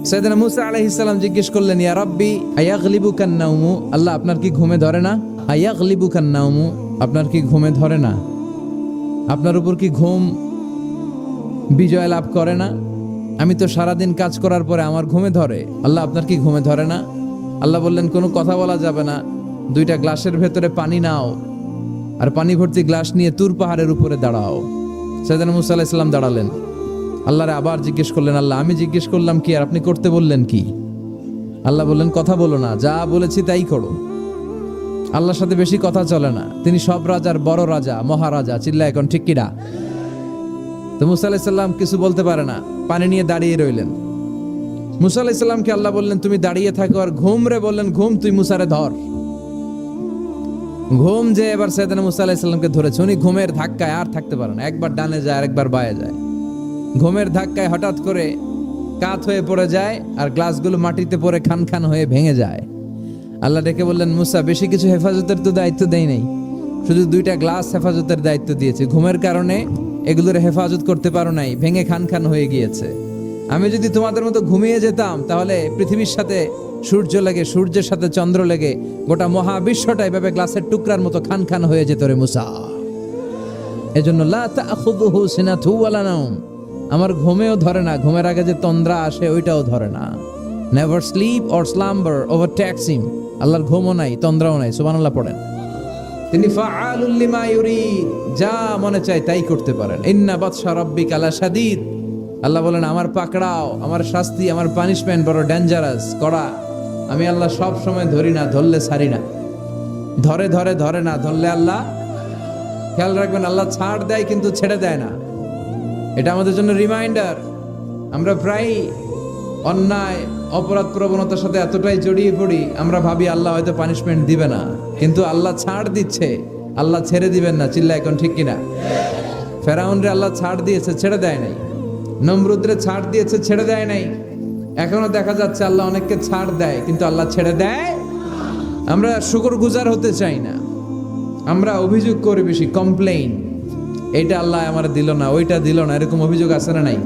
সাইয়েদনা মুসা আলাইহিস সালাম জিজ্ঞেস করলেন, ইয়া রাব্বি আয়াগলিবুকান নাওমু, আল্লাহ আপনার কি ঘুমে ধরে না? আয়াগলিবুকান নাওমু, আপনার কি ঘুমে ধরে না? আপনার উপর কি ঘুম বিজয় লাভ করে না? আমি তো সারাদিন কাজ করার পরে আমার ঘুমে ধরে, আল্লাহ আপনার কি ঘুমে ধরে না? আল্লাহ বললেন, কোনো কথা বলা যাবে না, দুইটা গ্লাসের ভেতরে পানি নাও আর পানি ভর্তি গ্লাস নিয়ে তুর পাহাড়ের উপরে দাঁড়াও। সাইয়েদনা মুসা আলাইহিস সালাম দাঁড়ালেন। আল্লাহরে আবার জিজ্ঞেস করলেন, আল্লাহ আমি জিজ্ঞেস করলাম কি আর আপনি করতে বললেন কি? আল্লাহ বললেন, কথা বলো না, যা বলেছি তাই করো। আল্লাহর সাথে বেশি কথা চলে না, তিনি সব রাজার বড় রাজা, মহারাজা। চিল্লা এখন ঠিক কিনা? তো মুসা আলাইহিস সালাম কিছু বলতে পারে না, পানি নিয়ে দাঁড়িয়ে রইলেন। মুসা আলাইহিস সালামকে আল্লাহ বললেন, তুমি দাঁড়িয়ে থাকো আর ঘুম রে, বললেন ঘুম তুই মুসারে ধর। ঘুম যে এবার সাইয়েদনা মুসা আলাইহিস সালামকে ধরেছে, উনি ঘুমের ধাক্কায় আর থাকতে পারে না, একবার ডানে যায় আর একবার বায়ে যায়। ঘুমের ধাক্কায় হঠাৎ করে কাত হয়ে পড়ে যায় আর গ্লাসগুলো মাটিতে পড়ে খান খান হয়ে ভেঙে যায়। আল্লাহ ডেকে বললেন, মুসা বেশি কিছু হেফাজতের তো দায়িত্ব দেই নাই, শুধু দুইটা গ্লাস হেফাজতের দায়িত্ব দিয়েছি। ঘুমের কারণে এগুলোর হেফাজত করতে পারো নাই, ভেঙে খান খান হয়ে গিয়েছে। আমি যদি তোমাদের মতো ঘুমিয়ে যেতাম তাহলে পৃথিবীর সাথে সূর্য লেগে, সূর্যের সাথে চন্দ্র লেগে গোটা মহাবিশ্বটা এভাবে গ্লাসের টুকরার মতো খান খান হয়ে যেত রে মুসা। এজন্য লা তাখুযুহু সিনাতু ওয়ালা নাওম, আমার ঘুমেও ধরে না, ঘুমের আগে যে তন্দ্রা আসে ওইটাও ধরে না। Never slip or slumber overtakes him, আল্লাহর ঘুমও নাই, তন্দ্রাও নাই। সুবহানাল্লাহ পড়েন। তিনি ফাআলুল লিমা ইউরিদ, যা মনে চায় তাই করতে পারেন। ইন্না বাতশা রাব্বিকা লাশাদীদ, আল্লাহ বলেন আমার পাকড়াও, আমার শাস্তি, আমার পানিশমেন্ট বড় ডেঞ্জারাস, কড়া। আমি আল্লাহ সব সময় ধরি না, ধরলে ছাড়ি না। ধরে ধরে ধরে না, ধরলে আল্লাহ। খেয়াল রাখবেন, আল্লাহ ছাড় দেয় কিন্তু ছেড়ে দেয় না। এটা আমাদের জন্য রিমাইন্ডার। আমরা প্রায় অন্যায় অপরাধ প্রবণতার সাথে এতটাই জড়িয়ে পড়ি, আমরা ভাবি আল্লাহ হয়তো পানিশমেন্ট দিবে না, কিন্তু আল্লাহ ছাড় দিচ্ছে, আল্লাহ ছেড়ে দিবেন না। চিল্লা এখন ঠিক কিনা? ফেরাউনরে আল্লাহ ছাড় দিয়েছে, ছেড়ে দেয় নাই। নমরুদরে ছাড় দিয়েছে, ছেড়ে দেয় নাই। এখনো দেখা যাচ্ছে আল্লাহ অনেককে ছাড় দেয় কিন্তু আল্লাহ ছেড়ে দেয়। আমরা শুকরগুজার হতে চাই না, আমরা অভিযোগ করি বেশি, কমপ্লেইন। এইটা আল্লাহ আমার দিল না, ওইটা দিল না, এরকম অভিযোগ আছে না নাই?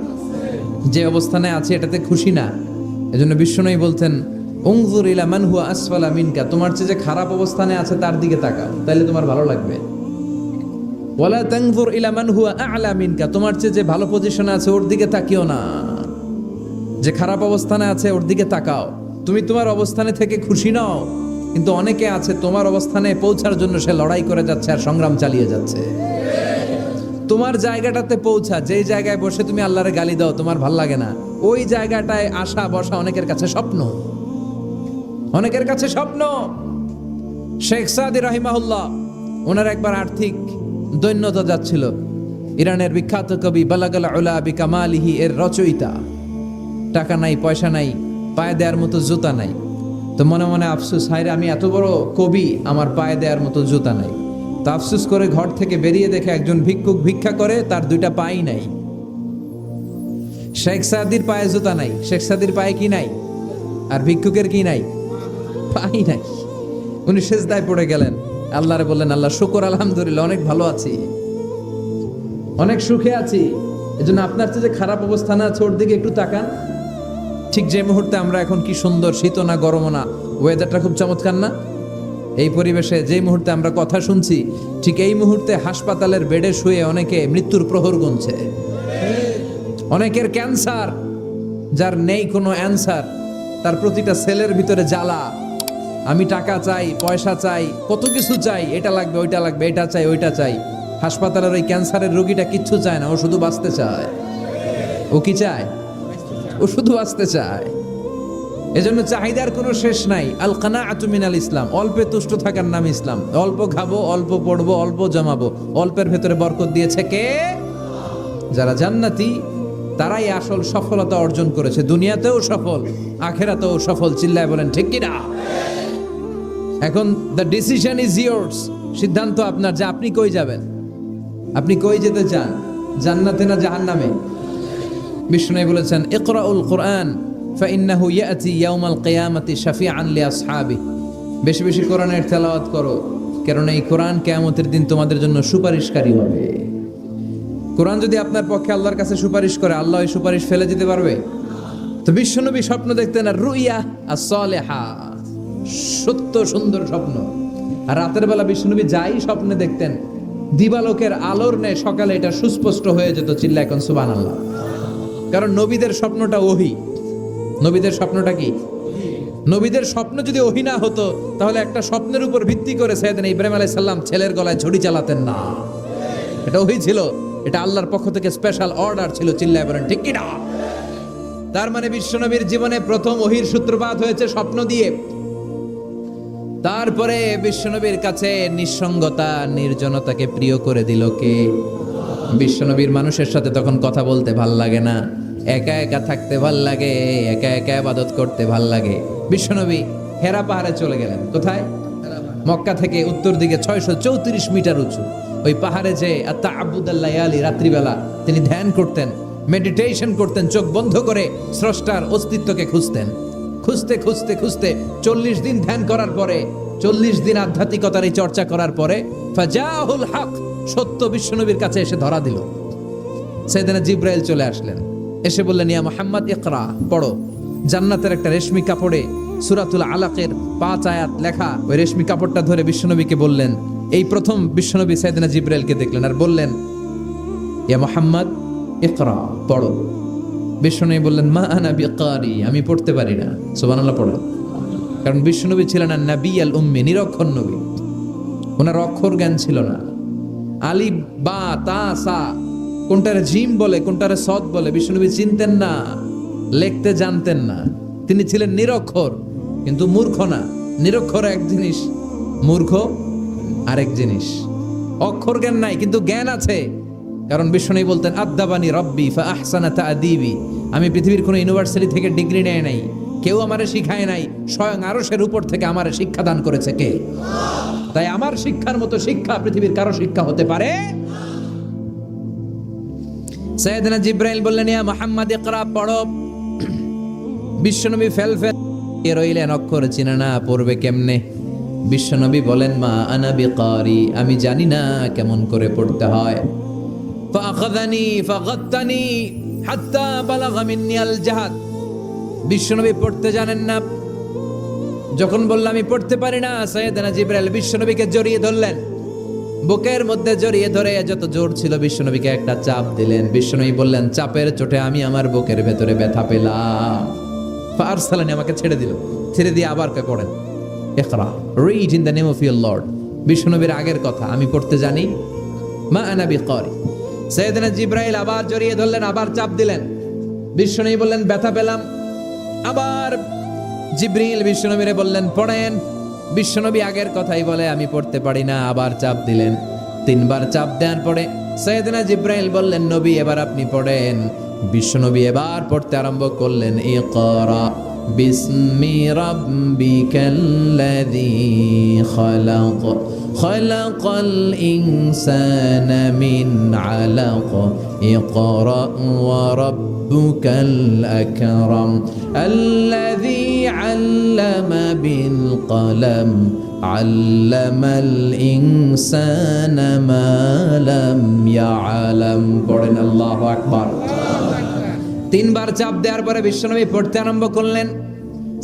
যে অবস্থানে আছে এটাতে খুশি না। এজন্য বিশ্বনবী বলতেন, উনজুর ইলা মান হুয়া আসফালা মিনকা, তোমার চেয়ে যে খারাপ অবস্থানে আছে তার দিকে তাকাও, তাহলে তোমার ভালো লাগবে। ওয়ালা তানজুর ইলা মান হুয়া আ'লা মিনকা, তোমার চেয়ে যে ভালো পজিশনে আছে ওর দিকে তাকিও না, যে খারাপ অবস্থানে আছে ওর দিকে তাকাও। তুমি তোমার অবস্থানে থেকে খুশি নাও, কিন্তু অনেকে আছে তোমার অবস্থানে পৌঁছার জন্য সে লড়াই করে যাচ্ছে আর সংগ্রাম চালিয়ে যাচ্ছে। তোমার জায়গাটাতে পৌঁছা, যেই জায়গায় বসে তুমি আল্লাহরে গালি দাও, তোমার ভাল লাগে না, ওই জায়গাটায় আসা বসা অনেকের কাছে স্বপ্ন, অনেকের কাছে স্বপ্ন। শেখ সাদি রাহিমাহুল্লাহ, ওনার একবার আর্থিক দৈন্যতা যাচ্ছিল। ইরানের বিখ্যাত কবি বালাগাল উলা বিকামালিহি এর রচয়িতা, টাকা নাই, পয়সা নাই, পায়ে দেওয়ার মতো জুতা নাই। তো মনে মনে আফসোস, হায়রে আমি এত বড় কবি, আমার পায়ে দেওয়ার মতো জুতা নাই। তো আফসোস করে ঘর থেকে বেরিয়ে দেখে একজন ভিক্ষুক ভিক্ষা করে, তার দুইটা পাই নাই। শেখ সাদির পায়ে জুতা নাই, শেখ সাদির পায়ে কি নাই? আর ভিক্ষুকের কি নাই? পাই নাই। উনি সেজদায় পড়ে গেলেন, আল্লাহরে বললেন, আল্লাহ শুকর, আলহামদুলিল্লাহ অনেক ভালো আছি, অনেক সুখে আছি। এজন্য আপনার চেয়ে যে খারাপ অবস্থানে আছে ওর দিকে একটু তাকান। ঠিক যে মুহূর্তে আমরা এখন কি সুন্দর, শীত না গরম না, ওয়েদারটা খুব চমৎকার না? এই পরিবেশে যে মুহূর্তে আমরা কথা শুনছি, ঠিক এই মুহূর্তে হাসপাতালের বেডে শুয়ে অনেকে মৃত্যুর প্রহর গুনছে। অনেকের ক্যান্সার, যার নেই কোনো অ্যান্সার, তার প্রতিটা সেলের ভিতরে জ্বালা। আমি টাকা চাই, পয়সা চাই, কত কিছু চাই, এটা লাগবে, ওইটা লাগবে, এটা চাই, ওইটা চাই। হাসপাতালের ওই ক্যান্সারের রোগীটা কিচ্ছু চায় না, ও শুধু বাঁচতে চায়। ও কি চায়? ও শুধু বাঁচতে চায়। এজন্য চাহিদার কোনো শেষ নাই। আল কানাআতু মিনাল ইসলাম, অল্পে তুষ্ট থাকার নাম ইসলাম। অল্প খাবো, অল্প পড়বো, অল্প জমাবো, অল্পের ভেতরে বরকত দিয়েছে কে? যারা জান্নাতি, তারাই আসল সফলতা অর্জন করেছে, দুনিয়াতেও সফল, আখেরাতেও সফল। চিল্লায় বলেন ঠিক কিনা? এখন দ্য ডিসিশন ইজ ইয়ার্স, সিদ্ধান্ত আপনার যে আপনি কই যাবেন, আপনি কই যেতে চান, জান্নাতে না জাহান্নামে? বিষ্ণু বলেছেন, ইকরাউল কুরআন ফাইন্নাহু ইয়াতি ইয়াউমাল কিয়ামাতি শাফিআন লিআসহাবিহি, বেশি বেশি কোরআনের তেলাওয়াত করো, কারণ এই কোরআন কিয়ামতের দিন তোমাদের জন্য সুপারিশকারী হবে। কোরআন যদি আপনার পক্ষে আল্লাহর কাছে সুপারিশ করে, আল্লাহ এই সুপারিশ ফেলে দিতে পারবে? তো বিশ্বনবী স্বপ্ন দেখতেন আর রুইয়া as-সালিহা, সত্য সুন্দর স্বপ্ন। আর রাতের বেলা বিশ্বনবী যাই স্বপ্নে দেখতেন, দিবালোকের আলোর ন্যায় সকালে এটা সুস্পষ্ট হয়ে যেত। চিল্লা এখন সুবহানাল্লাহ। কারণ নবীদের স্বপ্নটা ওহী। নবীদের স্বপ্নটা কি? নবীদের স্বপ্ন যদি ওহী না হতো, তাহলে একটা স্বপ্নের উপর ভিত্তি করে সাইয়েদনা ইব্রাহিম আলাইহিস সালাম ছেলের গলায় ঝুড়ি চালাতেন না। এটা ওহী ছিল, এটা আল্লাহর পক্ষ থেকে স্পেশাল অর্ডার ছিল। চিল্লায় বলেন ঠিক কি না? তার মানে বিশ্বনবীর জীবনে প্রথম ওহীর সূত্রপাত হয়েছে স্বপ্ন দিয়ে। তারপরে বিশ্বনবীর কাছে নিঃসঙ্গতা, নির্জনতাকে প্রিয় করে দিল কে? বিশ্বনবীর মানুষের সাথে তখন কথা বলতে ভাল লাগে না, একা একা থাকতে ভাল লাগে, একা একা ইবাদত করতে ভাল লাগে। বিশ্বনবী হেরা পাহাড়ে চলে গেলেন। কোথায়? মক্কা থেকে উত্তর দিকে 634 মিটার উঁচু ওই পাহাড়ে যে তাআব্বুদাল লায়ালি, রাত্রিবেলা তিনি ধ্যান করতেন, মেডিটেশন করতেন, চোখ বন্ধ করে স্রষ্টার অস্তিত্বকে খুঁজতেন। খুঁজতে খুঁজতে খুঁজতে 40 দিন ধ্যান করার পরে, 40 দিন আধ্যাত্মিকতার এই চর্চা করার পরে ফাজাহুল হক, সত্য বিশ্বনবীর কাছে এসে ধরা দিল। সাইয়েদনা জিবরাইল চলে আসলেন, এসে বললেন ইয়া মুহাম্মদ ইকরা, পড়ো। জান্নাতের একটা রেশমি কাপড়ে সূরাতুল আলাকের 5 আয়াত লেখা ওই রেশমি কাপড়টা ধরে বিশ্বনবীকে বললেন। এই প্রথম বিশ্বনবী সাইয়েদনা জিবরাইলকে দেখলেন আর বললেন ইয়া মুহাম্মদ ইকরা, পড়ো। বিশ্বনবী বললেন মা আনা বিকারি, আমি পড়তে পারি না। সুবহানাল্লাহ পড়েন। কারণ বিশ্বনবী ছিলেন না নবী আল উম্মি, নিরক্ষর নবী। ওনার অক্ষর জ্ঞান ছিল না। আলিফ বা তা সা কোনটারে জিম বলে কোনটারে সদ বলে বিশ্বনবী চিনতেন না, লিখতে জানতেন না। তিনি ছিলেন নিরক্ষর, কিন্তু মূর্খ না। নিরক্ষর এক জিনিস, মূর্খ আরেক জিনিস। অক্ষর জ্ঞান নাই কিন্তু জ্ঞান আছে। কারণ বিশ্বনবী বলতেন আদ্দাবানি রব্বি ফা আহসানা তাআদিবি, আমি পৃথিবীর কোনো ইউনিভার্সিটি থেকে ডিগ্রি নেয় নাই, কেউ আমারে শিখায় নাই, স্বয়ং আরশের উপর থেকে আমারে শিক্ষা দান করেছে কে? তাই আমার শিক্ষার মতো শিক্ষা পৃথিবীর কারো শিক্ষা হতে পারে। সাইয়েদনা জিবরাইল বললেন ইয়া মুহাম্মদ ইকরা, পড়ো। বিশ্বনবী ফেল রইলেন, অক্ষর চিনে না, পড়বে কেমনে? বিশ্বনবী বলেন মা আনা বিকারি, আমি জানি না কেমন করে পড়তে হয়। ফাআখাযানি ফাগাত্তানি হাত্তা বালাগা মিন্নি আল জাহাদ। বিশ্বনবী পড়তে জানেন না। যখন বললাম আমি পড়তে পারি না, সাইয়েদনা জিবরাইল বিশ্বনবীকে জড়িয়ে ধরলেন, বুকের মধ্যে জড়িয়ে ধরে যত জোর ছিল বিশ্বনবীকে একটা চাপ দিলেন। বিশ্বনবী বললেন চাপের চোটে আমি আমার বুকের ভেতরে ব্যথা পেলাম। ফারসালানি, আমাকে ছেড়ে দিল। ছেড়ে দিয়ে আবার কে পড়েন ইকরা, read in the name of your Lord. বিশ্বনবীর আগের কথা, আমি পড়তে জানি, মা আনা বিকারি। সাইয়েদনা জিবরাইল আবার জড়িয়ে ধরলেন, আবার চাপ দিলেন। বিশ্বনবী বললেন ব্যথা পেলাম। আবার জিবরিল বিশ্বনবীরে বললেন পড়েন। বিশ্বনবী আগের কথাই বলে আমি পড়তে পারি না, আবার চাপ দিলেন। 3 বার চাপ দেওয়ার পরে সাইয়েদনা জিবরাইল বললেন নবী এবার আপনি পড়েন। বিশ্বনবী এবার পড়তে আরম্ভ করলেন ইকরা বিসমি রাব্বিকাল্লাযী খালাক খালাকাল ইনসানা মিন আলাক ইকরা ওয়া রাব্বুকাল আকরাম আল্লাযী আল্লামা বিল কলম আল্লামাল ইনসানা মা লাম ইয়ালাম। পড়েন আল্লাহু আকবার। 3 বার চাপ দেওয়ার পরে বিশ্বনবী পড়তে আরম্ভ করলেন।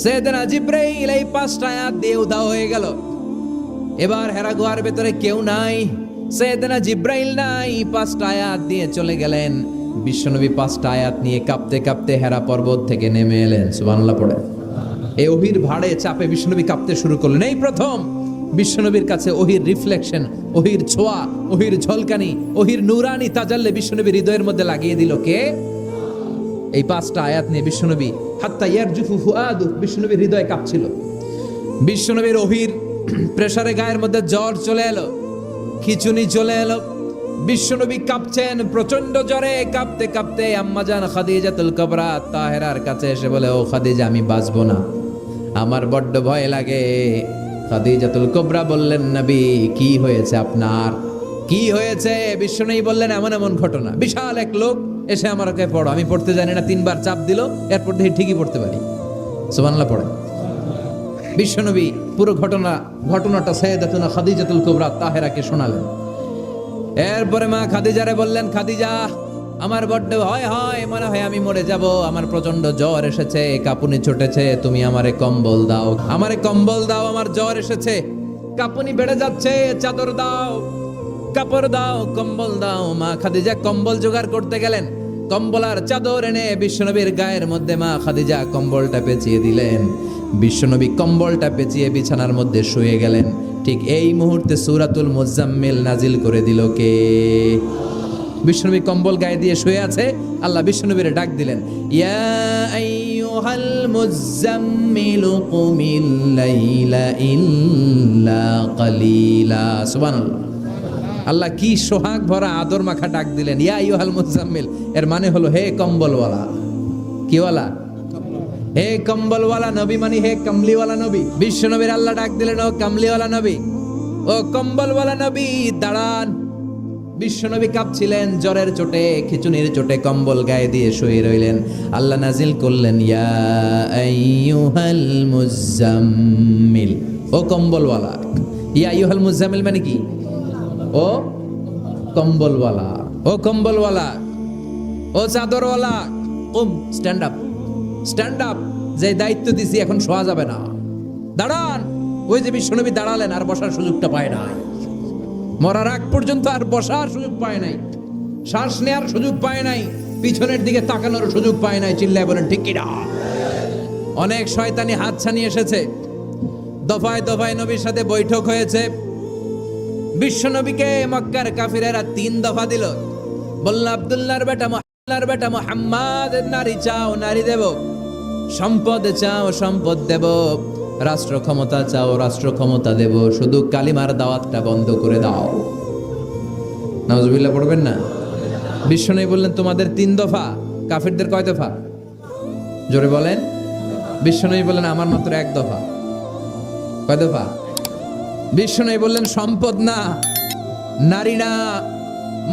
সাইয়েদনা জিবরাইল এই 5টা আয়াত দিয়ে উধাও হয়ে গেল। এবার হেরা গুহার ভেতরে কেউ নাই, সাইয়েদনা জিবরাইল নাই, 5টা আয়াত দিয়ে চলে গেলেন। বিশ্বনবী 5টা আয়াত নিয়ে কাঁপতে কাঁপতে হেরা পর্বত থেকে নেমে এলেন। সুবহানাল্লাহ পড়ে। এই ওহীর ভাড়ে চাপে বিশ্বনবী কাঁপতে শুরু করলেন। এই প্রথম বিশ্বনবীর কাছে ওহীর রিফ্লেকশন, ওহীর ছোঁয়া, ওহীর ঝলকানি, ওহীর নূরানি তাজাল্লি বিশ্বনবীর হৃদয়ের মধ্যে লাগিয়ে দিল কে? এই 5টা আয়াত নিয়ে বিশ্বনবী হাত্তা ইয়ারজুফু ফুআদু, বিশ্বনবীর হৃদয় কাঁপছিল। বিশ্বনবীর ওহীর প্রেসারে গায়ের মধ্যে জ্বর চলে এলো, খিচুনি চলে এলো। বিশ্বনবী কাঁপছেন প্রচন্ড জ্বরে। কাঁপতে কাঁপতে আম্মাজান খাদিজাতুল কুবরা তাহেরার কাছে এসে বলে ও খাদিজা আমি বাঁচবো না, আমার বড্ড ভয় লাগে। খাদিজাতুল কুবরা বললেন নবী কি হয়েছে আপনার, কি হয়েছে? বিশ্বনবী বললেন এমন এমন ঘটনা। বিশাল এক লোক এসে আমার কাছে পড়ো, আমি পড়তে জানি না, 3 বার চাপ দিল, এরপর দেখি ঠিকই পড়তে পারি। সুবহানাল্লাহ পড়ে। বিশ্বনবী পুরো ঘটনাটা সাইয়েদাতুনা খাদিজাতুল কুবরা তাহেরাকে শোনালেন। এরপরে মা খাদিজারে বললেন খাদিজা আমার বড্ড ভয় হয়, মনে হয় আমি মরে যাব, আমার প্রচন্ড জ্বর এসেছে, কাঁপুনি ছুটেছে, তুমি আমারে কম্বল দাও, আমারে কম্বল দাও, আমার জ্বর এসেছে, কাঁপুনি বেড়ে যাচ্ছে, চাদর দাও, কাপড় দাও, কম্বল দাও। মা খাদিজা কম্বল জোগাড় করতে গেলেন, কম্বল আর চাদর এনে বিশ্বনবীর গায়ের মধ্যে মা খাদিজা কম্বলটা পেঁচিয়ে দিলেন। বিশ্বনবী কম্বলটা পেঁচিয়ে বিছানার মধ্যে শুয়ে গেলেন। ঠিক এই মুহূর্তে সূরাতুল মুজাম্মিল নাজিল করে দিল কে? বিশ্বনবী কম্বল গায়ে দিয়ে শুয়ে আছে, আল্লাহ বিশ্বনবীরে ডাক দিলেন, ইয়া আইয়ুহাল মুজাম্মিলু কুমিল লাইলা ইল্লা কালিলা। সুবহানাল্লাহ। আল্লাহ কি সোহাগ ভরা আদর মাখা ডাক দিলেন, ইয়া আইয়ুহাল মুজাম্মিল। এর মানে হলো হে কম্বলওয়ালা। কিওয়ালা? হে কম্বলওয়ালা নবী, মানে হে কমলিওয়ালা নবী। বিশ্বনবীর আল্লাহ ডাক দিলেন, ও কমলিওয়ালা নবী, ও কম্বলওয়ালা নবী, দাঁড়ান। বিশ্বনবী কাঁপছিলেন জ্বরের চোটে, খিচুনির চোটে, কম্বল গায়ে দিয়ে শুয়ে রইলেন। আল্লাহ নাজিল করলেন, ইয়া আইয়ুহাল মুজাম্মিল, ও কম্বলওয়ালা। ইয়া আইয়ুহাল মুজাম্মিল মানে কি? ও কম্বলওয়ালা, ও কম্বলওয়ালা, ও চাদরওয়ালা, কুম, স্ট্যান্ড আপ, স্ট্যান্ড আপ। যে দায়িত্ব দিছি এখন শোয়া যাবে না, দাঁড়ান। ওই যে বিশ্বনবী দাঁড়ালেন, আর বসার সুযোগটা পায় নাই। মরার আগ পর্যন্ত আর বসার সুযোগ পায় নাই, শ্বাস নেওয়ার সুযোগ পায় নাই, পিছনের দিকে তাকানোর সুযোগ পায় নাই। চিল্লায় বলেন ঠিক কিনা? অনেক শয়তানি হাতছানি এসেছে, দফায় দফায় নবীর সাথে বৈঠক হয়েছে। বিশ্বনবীকে মক্কার কাফিরেরা 3 দফা দিল। বলল, আব্দুল্লাহর বেটা মুহাম্মদ, নারী চাও নারী দেব, সম্পদ চাও সম্পদ দেব, রাষ্ট্র ক্ষমতা চাও রাষ্ট্র ক্ষমতা দেব, শুধু কালিমার দাওয়াতটা বন্ধ করে দাও। নাউজুবিল্লাহ পড়বেন না? বিশ্বনবী বললেন, তোমাদের 3 দফা, কাফিরদের কয় দফা? জোরে বলেন। বিশ্বনবী বললেন, আমার মাত্র 1 দফা। কয় দফা? বিশ্বনবী বললেন, সম্পদ না, নারী না,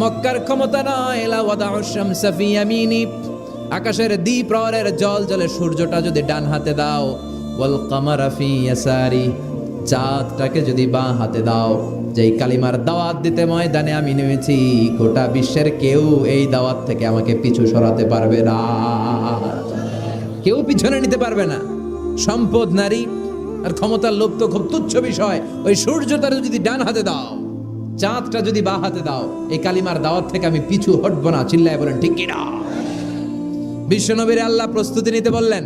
মক্কার ক্ষমতা নয়, লা ওয়াদাউ শামসা ফি ইয়ামিনি, আকাশের দ্বিপ্রহরের জল জলে সূর্যটা যদি ডান হাতে দাও, ওয়াল কামারা ফি ইয়াসারি, চাঁদটাকে যদি বাঁ হাতে দাও। যেই কালিমার দাওয়াত দিতে ময়দানে আমি নেমেছি, গোটা বিশ্বের কেউ এই দাওয়াত থেকে আমাকে পিছু সরাতে পারবে না, কেউ পিছনে নিতে পারবে না। সম্পদ, নারী আর ক্ষমতার লোভ তো খুব তুচ্ছ বিষয়। ওই সূর্যটা যদি ডান হাতে দাও, চাঁদটা যদি বাঁ হাতে দাও, এই কালিমার দাওয়াত থেকে আমি পিছু হটবো না। চিল্লায় বলেন ঠিক কিনা? বিশ্বনবীর আল্লাহ প্রস্তুতি নিতে বললেন,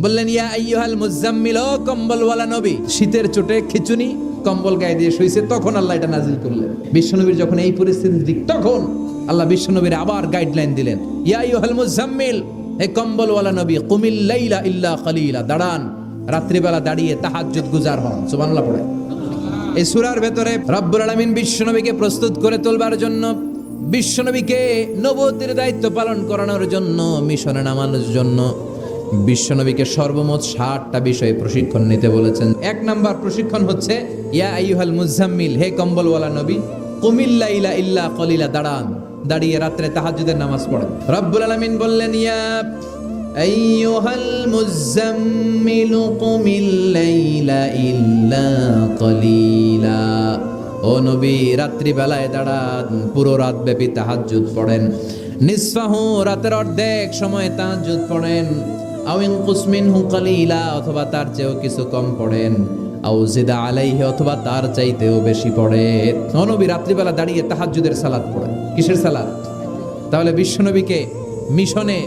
বললেন, ইয়া আইয়ুহাল মুজাম্মিল, ও কম্বলওয়ালা নবী। শীতের চোটে খিচুনি, কম্বল গায়ে দিয়ে শুইছে, তখন আল্লাহ এটা নাজিল করলেন। বিশ্বনবীর যখন এই পরিস্থিতি, তখন আল্লাহ বিশ্বনবীর আবার গাইডলাইন দিলেন, ইয়া আইয়ুহাল মুজাম্মিল, হে কম্বলওয়ালা নবী, কুমিল লাইলা ইল্লা কালিলা, দাঁড়ান, রাত্রিবেলা দাঁড়িয়ে তাহাজ্জুদ গুজার হন। সুবহানাল্লাহ পড়ে। এই সূরার ভেতরে রব্বুল আলামিন বিশ্বনবীকে প্রস্তুত করে তোলবার জন্য, বিশ্বনবীকে নবুয়তের দায়িত্ব পালন করানোর জন্য, মিশনে নামানোর জন্য বিশ্বনবীকে সর্বমোট 60টা বিষয়ে প্রশিক্ষণ নিতে বলেছেন। 1 নাম্বার প্রশিক্ষণ হচ্ছে, ইয়া আইয়ুহাল মুজাম্মিল, হে কম্বলওয়ালা নবী, কুমিল লাইলা ইল্লা কালিলা, দাঁড়ান, দাঁড়িয়ে রাত্রে তাহাজ্জুদের নামাজ পড়েন। রব্বুল আলামিন বললেন, ইয়া আইয়ুহাল মুজাম্মিল কুমিল লাইলা ইল্লা কালিলা, ও নবী রাত্রিবেলায় দাঁড়ান, পুরো রাত ব্যাপী তাহাজ্জুদ পড়েন। নিসফাহু, রাতের অর্ধেক সময় তাহাজ্জুদ পড়েন। আও ইনকুস মিনহু কালিলা, অথবা তার চেয়েও কিছু কম পড়েন। আও জিদা আলাইহি, অথবা তার চাইতেও বেশি পড়েন। ও নবী রাত্রিবেলা দাঁড়িয়ে তাহাজ্জুদের সালাত পড়েন। কিসের সালাত? তাহলে বিশ্বনবীকে মিশনে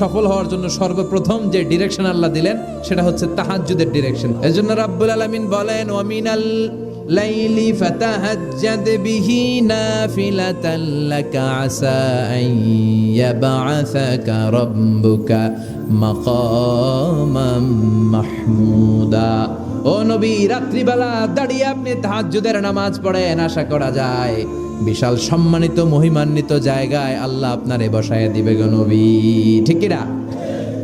সফল হওয়ার জন্য সর্বপ্রথম যে ডিরেকশন আল্লাহ দিলেন, সেটা হচ্ছে তাহাজ্জুদের ডিরেকশন। এজন্য রাব্বুল আলামিন বলেন, ওয়া মিনাল লাইলি ফাতাহাজ্জাদ বিহি নাফিলাতান লাকা আসা আন ইয়াবআসাকা রাব্বুকা মাকামাম মাহমুদা। ও নবী রাত্রিবেলা দাঁড়িয়ে আপনি তাহাজ্জুদের নামাজ পড়েন, আশা করা যায় বিশাল সম্মানিত মহিমান্বিত জায়গায় আল্লাহ আপনারে বসায় দিবে গো নবী। ঠিক কি না?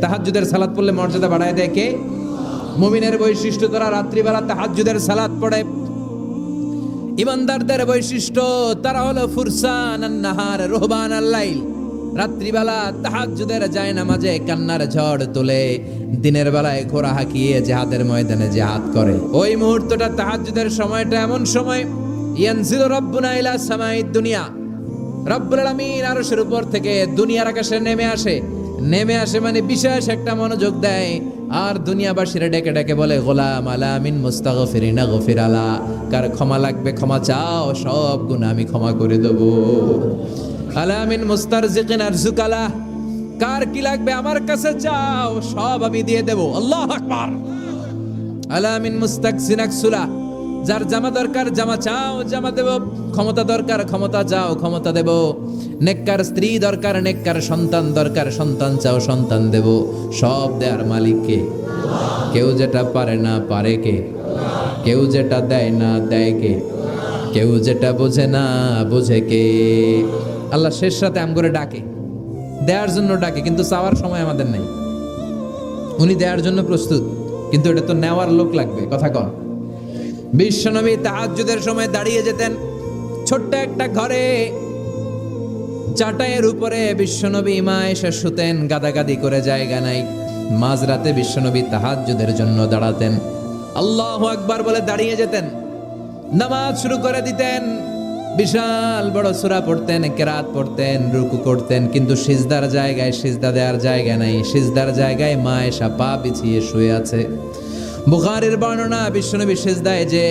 তাহাজ্জুদের সালাত পড়লে মর্যাদা বাড়ায় দেয় কে? মুমিনের বৈশিষ্ট্য, তারা রাত্রিবেলা তাহাজ্জুদের সালাত পড়ে। ইমানদারদের বৈশিষ্ট্য, তারা হলো ফুরসান আন-নাহার রুহবান আল-লাইল। রাত্রিবেলা তাহাজ্জুদের যায় নামাজে কান্নার ঝড় তোলে, দিনের বেলায় ঘোড়া হাঁকিয়ে জিহাদের ময়দানে জিহাদ করে। ওই মুহূর্তটা তাহাজ্জুদের সময়টা এমন সময়, ইয়ানজিলু রাব্বুনা ইলা সামাইদ দুনিয়া, রব্বুল আলামিন আরশের উপর থেকে দুনিয়ার আকাশে নেমে আসে মানে বিশেষ একটা মনোযোগ দেয় আর দুনিয়াবাসীরা ডেকে ডেকে বলে গোলাম আলামিন মুস্তাগফিরিনা গফির আলা, কার ক্ষমা লাগবে ক্ষমা চাও, সব গুনাহ আমি ক্ষমা করে দেব। আলামিন মুস্তারজিকিন আরজুকালা, কার কি লাগবে আমার কাছে চাও, সব আমি দিয়ে দেব। আল্লাহু আকবার। আলামিন মুস্তাকসিন আকসুলা, যার জামা দরকার জামা চাও জামা দেব, ক্ষমতা দরকার ক্ষমতা চাও ক্ষমতা দেব, নেককার স্ত্রী দরকার নেককার সন্তান দরকার সন্তান চাও সন্তান দেব। সব দেয়ার মালিককে, কেউ যেটা পারে না পারে কে, কেউ যেটা দেয় না দেয় কে, কেউ যেটা বোঝে না বোঝে কে। আল্লাহ শেষ রাতে আম করে ডাকে, দেওয়ার জন্য ডাকে, কিন্তু চাওয়ার সময় আমাদের নেই। উনি দেওয়ার জন্য প্রস্তুত, কিন্তু এটা তো নেওয়ার লোক লাগবে। কথা কন। বিশ্বনবী তাহাজ্জুদের সময় দাঁড়িয়ে যেতেন ছোট্ট একটা ঘরে, চাটাইয়ের উপরে বিশ্বনবী মা এসে শুতেন, গাদাগাদি করে জায়গা নাই। মাঝরাতে বিশ্বনবী তাহাজ্জুদের জন্য দাঁড়াতেন, আল্লাহু আকবার বলে দাঁড়িয়ে যেতেন, নামাজ শুরু করে দিতেন। বিশাল বড় সূরা পড়তেন, কেরাত পড়তেন, রুকু করতেন, কিন্তু সিজদার জায়গায় সিজদা দেওয়ার জায়গা নাই। সিজদার জায়গায় মা এসা পা বিছিয়ে শুয়ে আছে। বুখারীর বর্ণনা, বিশ্বনবী সিজদায় যে